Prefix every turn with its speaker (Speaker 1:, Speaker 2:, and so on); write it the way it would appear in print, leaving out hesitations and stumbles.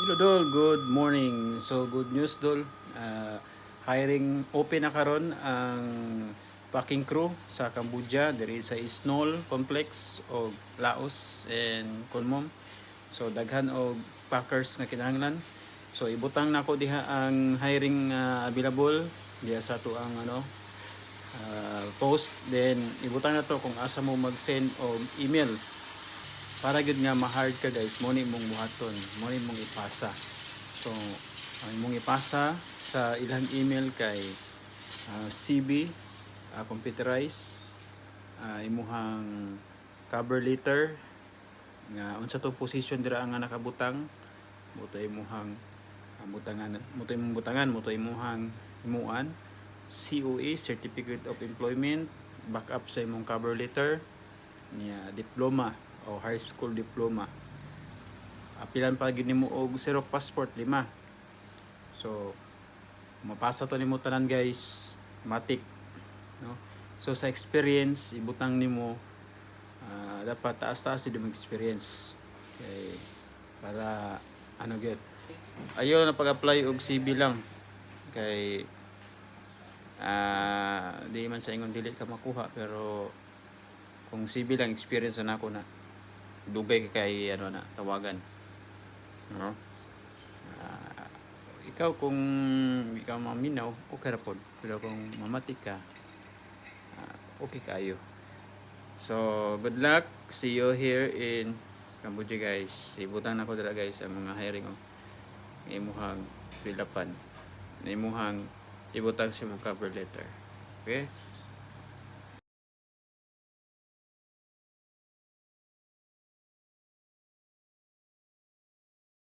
Speaker 1: Hello Dol, good morning. So good news Dol. Hiring open na karon ang packing crew sa Cambodia. There is a Snol complex o Laos and Kunmom. So daghan og packers nga kinahanglan. So ibutang nako diha ang hiring available diha sa to ang post, then ibutang na to kung asa mo mag-send og email para gud nga ma-hard ka guys. Mo ni mong buhaton, mo ni mong ipasa. So ang imong ipasa sa ilang email kay CB, computerized, imuhang cover letter nga unsa tong position dira nga nakabutang, buto imuhang butangan mo to imuhang imuan COE, Certificate of Employment, backup sa imong cover letter niya, diploma o high school diploma. Apilan pa gid nimo og Xerox passport 5. So mapasa to nimo tanan guys, matik, no? So sa experience ibutang nimo dapat taas-taas jud mo experience. Okay, para gyud. Ayo na pag-apply og CV lang kay di man sa ingon dili ka makuha, pero kung CV lang experience na ako na dugay kay na tawagan, no? Ikaw kung ikaw maminaw okay ra pod, pero kung mamatik ka okay kayo. So good luck, see you here in Cambodia guys. Ibutan na ko dira guys ang mga hiring imuhang pilapan, imuhang ibutang sa imong cover letter. Okay?